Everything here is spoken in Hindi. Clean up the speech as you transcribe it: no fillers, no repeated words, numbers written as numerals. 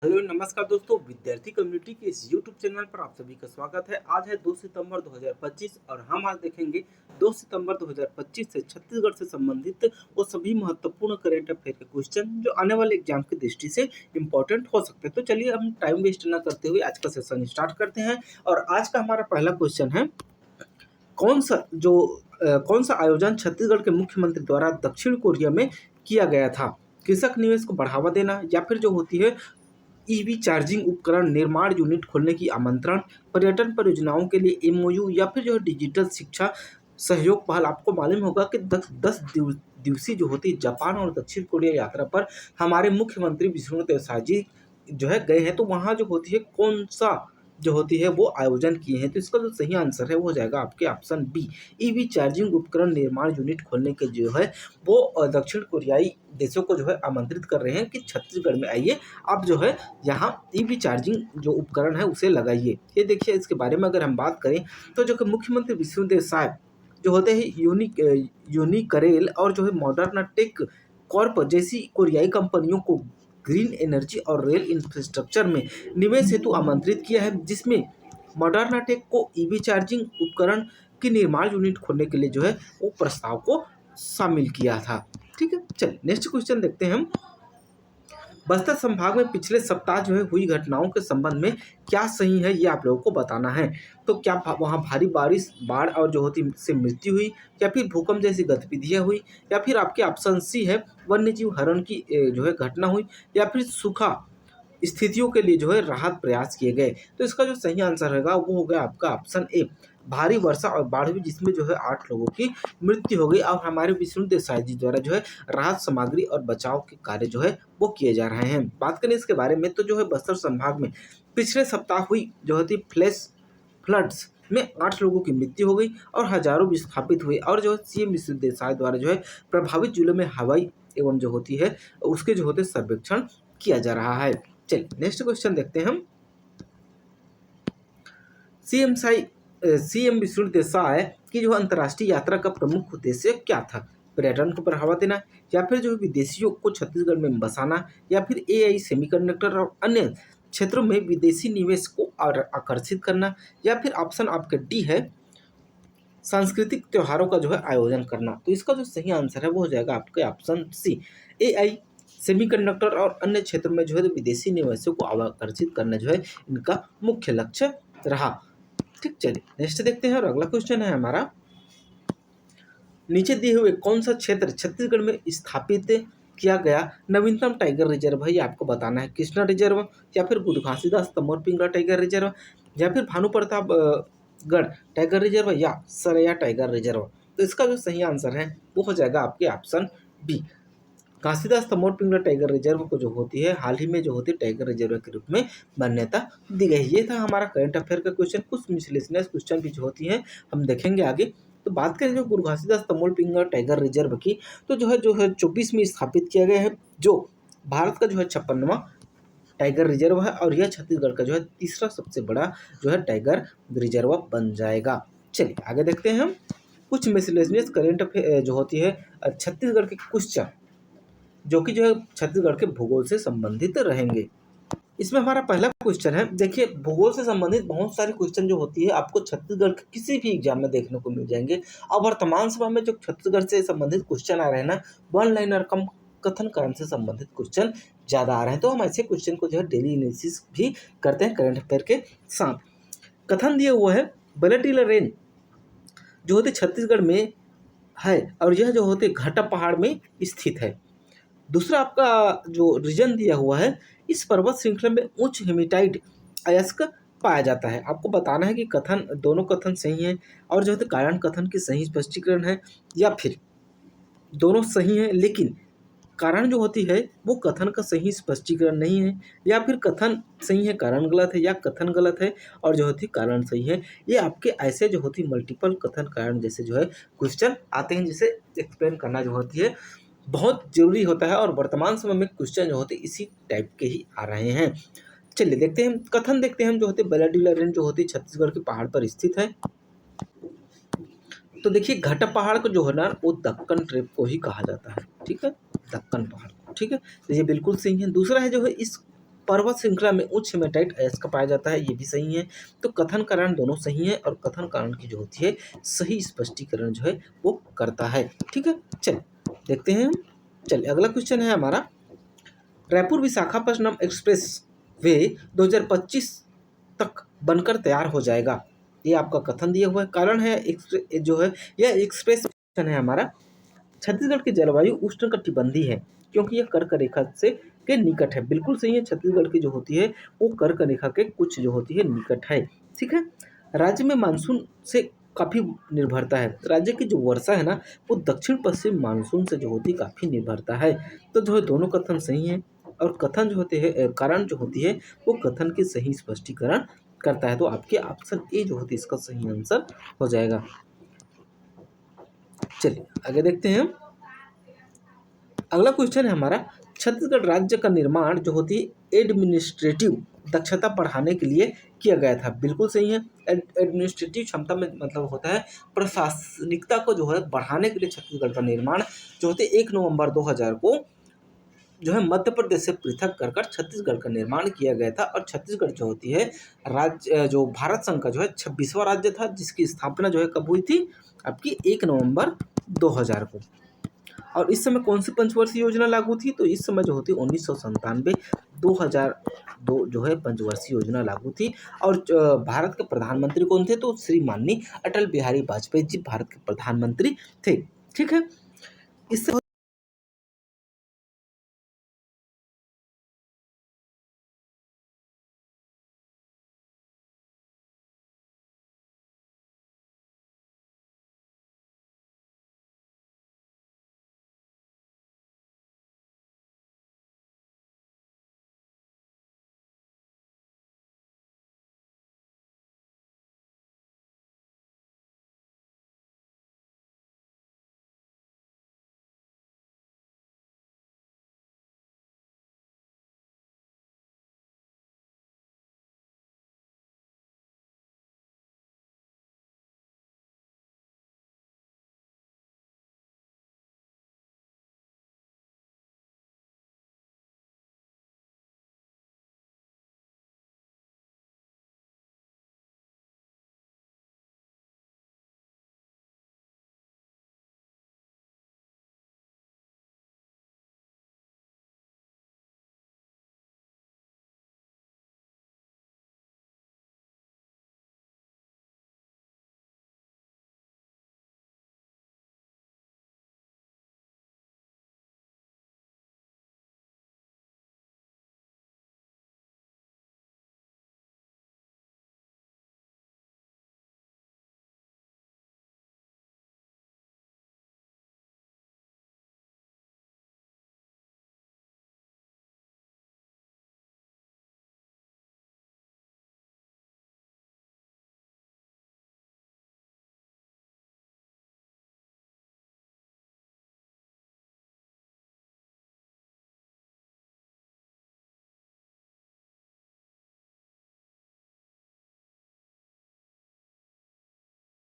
हेलो नमस्कार दोस्तों, विद्यार्थी कम्युनिटी के इस YouTube चैनल पर आप सभी का स्वागत है। आज है 2 सितंबर 2025 और हम आज देखेंगे 2 सितंबर 2025 से छत्तीसगढ़ से संबंधित वो सभी महत्वपूर्ण करंट अफेयर के क्वेश्चन जो आने वाले एग्जाम की दृष्टि से इम्पोर्टेंट हो सकते हैं। तो चलिए हम टाइम वेस्ट न करते हुए आज का सेशन स्टार्ट करते हैं। और आज का हमारा पहला क्वेश्चन है, कौन सा कौन सा आयोजन छत्तीसगढ़ के मुख्यमंत्री द्वारा दक्षिण कोरिया में किया गया था? कृषक निवेश को बढ़ावा देना, या फिर जो होती है ईवी चार्जिंग उपकरण निर्माण यूनिट खोलने की आमंत्रण, पर्यटन परियोजनाओं के लिए एमओयू, या फिर जो है डिजिटल शिक्षा सहयोग पहल। आपको मालूम होगा कि 10 दिवसीय जो होती है जापान और दक्षिण कोरिया यात्रा पर हमारे मुख्यमंत्री विष्णुदेव साय जी जो है गए हैं। तो वहाँ जो होती है कौन सा जो होती है वो आयोजन किए हैं? तो इसका जो सही आंसर है वो हो जाएगा आपके ऑप्शन बी, ईवी चार्जिंग उपकरण निर्माण यूनिट खोलने के जो है वो दक्षिण कोरियाई देशों को जो है आमंत्रित कर रहे हैं कि छत्तीसगढ़ में आइए, आप जो है यहाँ ईवी चार्जिंग जो उपकरण है उसे लगाइए। ये देखिए, इसके बारे में अगर हम बात करें तो जो कि मुख्यमंत्री विष्णुदेव साय जो होते हैं यूनिकरेल और जो है मॉडर्ना टेक कॉर्प जैसी कोरियाई कंपनियों को ग्रीन एनर्जी और रेल इंफ्रास्ट्रक्चर में निवेश हेतु आमंत्रित किया है, जिसमें मॉडर्ना टेक को ईवी चार्जिंग उपकरण की निर्माण यूनिट खोलने के लिए जो है वो प्रस्ताव को शामिल किया था। ठीक है, चलिए नेक्स्ट क्वेश्चन देखते हैं हम। बस्तर संभाग में पिछले सप्ताह जो है हुई घटनाओं के संबंध में क्या सही है, ये आप लोगों को बताना है। तो क्या वहाँ भारी बारिश, बाढ़ और जो होती से मृत्यु हुई, या फिर भूकंप जैसी गतिविधियां हुई, या फिर आपके ऑप्शन सी है वन्य जीव हरण की जो है घटना हुई, या फिर सूखा स्थितियों के लिए जो है राहत प्रयास किए गए। तो इसका जो सही आंसर रहेगा वो हो गया आपका ऑप्शन ए, भारी वर्षा और बाढ़ हुई जिसमें जो है 8 लोगों की मृत्यु हो गई। और हमारे विष्णुदेव साय जी द्वारा जो है राहत सामग्री और बचाव के कार्य जो है वो किए जा रहे हैं। बात करें इसके बारे में तो जो है बस्तर संभाग में पिछले सप्ताह हुई जो होती फ्लैश फ्लड्स में 8 लोगों की मृत्यु हो गई और हजारों विस्थापित हुए। और जो है सीएम विष्णुदेव साय द्वारा जो है प्रभावित जिलों में हवाई एवं जो होती है उसके जो होते सर्वेक्षण किया जा रहा है। चलिए नेक्स्ट क्वेश्चन देखते हैं हम। सीएम विष्णुदेव साय की जो अंतर्राष्ट्रीय यात्रा का प्रमुख उद्देश्य क्या था? पर्यटन को बढ़ावा देना, या फिर जो विदेशियों को छत्तीसगढ़ में बसाना, या फिर एआई सेमीकंडक्टर और अन्य क्षेत्रों में विदेशी निवेश को आकर्षित करना, या फिर ऑप्शन आपका डी है सांस्कृतिक त्योहारों का जो है आयोजन करना। तो इसका जो सही आंसर है वो हो जाएगा आपके ऑप्शन सी, एआई सेमीकंडक्टर और अन्य क्षेत्रों में जो है विदेशी निवेशों को आकर्षित करना जो है इनका मुख्य लक्ष्य रहा। ठीक, चलिए नेक्स्ट देखते हैं। और अगला क्वेश्चन है हमारा, नीचे दिए हुए कौन सा क्षेत्र छत्तीसगढ़ में स्थापित किया गया नवीनतम टाइगर रिजर्व है? ये आपको बताना है। कृष्णा रिजर्व, या फिर बुध घासीदास तमोर पिंगला टाइगर रिजर्व, या फिर भानु प्रताप गढ़ टाइगर रिजर्व, या सरैया टाइगर रिजर्व। तो इसका जो सही आंसर है वो हो जाएगा आपके option B, Ghasidas Tamor Pingla tiger reserve को जो होती है हाल ही में जो होती है टाइगर रिजर्व के रूप में मान्यता दी गई। ये था हमारा करंट अफेयर का क्वेश्चन। कुछ मिसलेनियस क्वेश्चन भी जो होती हैं हम देखेंगे आगे। तो बात करें जो गुरु घासीदास तमोर पिंगला टाइगर रिजर्व की, तो जो है 24 में स्थापित किया गया है, जो भारत का जो है 56वां टाइगर रिजर्व है, और यह छत्तीसगढ़ का जो है तीसरा सबसे बड़ा जो है टाइगर रिजर्व बन जाएगा। चलिए आगे देखते हैं हम। कुछ मिसलेनियस करंट अफेयर जो होती है छत्तीसगढ़ के क्वेश्चन जो कि जो है छत्तीसगढ़ के भूगोल से संबंधित रहेंगे। इसमें हमारा पहला क्वेश्चन है, देखिए भूगोल से संबंधित बहुत सारे क्वेश्चन जो होती है आपको छत्तीसगढ़ के किसी भी एग्जाम में देखने को मिल जाएंगे। और वर्तमान समय में जो छत्तीसगढ़ से संबंधित क्वेश्चन आ रहे हैं ना, वन लाइनर कम कथन कारण से संबंधित क्वेश्चन ज़्यादा आ रहे हैं। तो हम ऐसे क्वेश्चन को जो है डेली एनालिसिस भी करते हैं करंट अफेयर के साथ। कथन दिया हुआ है, बलेटिला रेंज जो होते छत्तीसगढ़ में है, और यह जो होते घाटा पहाड़ में स्थित है। दूसरा आपका जो रीजन दिया हुआ है, इस पर्वत श्रृंखला में उच्च हेमेटाइट अयस्क पाया जाता है। आपको बताना है कि कथन दोनों कथन सही हैं, और जो है कारण कथन की सही स्पष्टीकरण है, या फिर दोनों सही हैं लेकिन कारण जो होती है वो कथन का सही स्पष्टीकरण नहीं है, या फिर कथन सही है कारण गलत है, या कथन गलत है और जो होती कारण सही है। ये आपके ऐसे जो होती मल्टीपल कथन कारण जैसे जो है क्वेश्चन आते हैं, जिसे एक्सप्लेन करना जो होती है बहुत जरूरी होता है। और वर्तमान समय में क्वेश्चन जो होते हैं इसी टाइप के ही आ रहे हैं। चलिए देखते हैं कथन, देखते हैं हम जो होते बलेटिला रेंज जो होती छत्तीसगढ़ के पहाड़ पर स्थित है। तो देखिए घाटा पहाड़ को जो है ना वो दक्कन ट्रेप को ही कहा जाता है। ठीक है, दक्कन पहाड़, ठीक है, तो ये बिल्कुल सही है। दूसरा है जो है इस पर्वत श्रृंखला में उच्च हेमेटाइट अयस्क पाया जाता है, ये भी सही है। तो कथन कारण दोनों सही है और कथन कारण की जो होती है सही स्पष्टीकरण जो है वो करता है। ठीक है, चलिए देखते हैं हम। चलिए अगला क्वेश्चन है हमारा, रायपुर विशाखापट्टनम एक्सप्रेस वे 2025 तक बनकर तैयार हो जाएगा, ये आपका कथन दिया हुआ है। कारण है जो है यह एक्सप्रेस है हमारा, छत्तीसगढ़ की जलवायु उष्णकटिबंधीय है क्योंकि यह कर्क रेखा से के निकट है। बिल्कुल सही है, छत्तीसगढ़ की जो होती है वो कर्क रेखा के कुछ जो होती है निकट है। ठीक है, राज्य में मानसून से काफ़ी निर्भरता है। राज्य की जो वर्षा है ना वो दक्षिण पश्चिम मानसून से जो होती है काफ़ी निर्भरता है। तो जो है दोनों कथन सही है और कथन जो होते हैं कारण जो होती है वो कथन के सही स्पष्टीकरण करता है। तो आपके ऑप्शन ए जो होती है इसका सही आंसर हो जाएगा। चलिए आगे देखते हैं। अगला क्वेश्चन है हमारा, छत्तीसगढ़ राज्य का निर्माण जो होती है एडमिनिस्ट्रेटिव दक्षता बढ़ाने के लिए किया गया था। बिल्कुल सही है, एडमिनिस्ट्रेटिव क्षमता में मतलब होता है प्रशासनिकता को जो है बढ़ाने के लिए छत्तीसगढ़ का निर्माण जो होते 1 नवंबर 2000 को जो है मध्य प्रदेश से पृथक कर छत्तीसगढ़ का निर्माण किया गया था। और छत्तीसगढ़ जो होती है राज्य जो भारत संघ का जो है 26वां राज्य था, जिसकी स्थापना जो है कब हुई थी आपकी 1 नवंबर 2000 को। और इस समय कौन सी पंचवर्षीय योजना लागू थी, तो इस समय जो होती 1997 2002 जो है पंचवर्षीय योजना लागू थी। और भारत के प्रधानमंत्री कौन थे, तो श्री माननीय अटल बिहारी वाजपेयी जी भारत के प्रधानमंत्री थे। ठीक है, इससे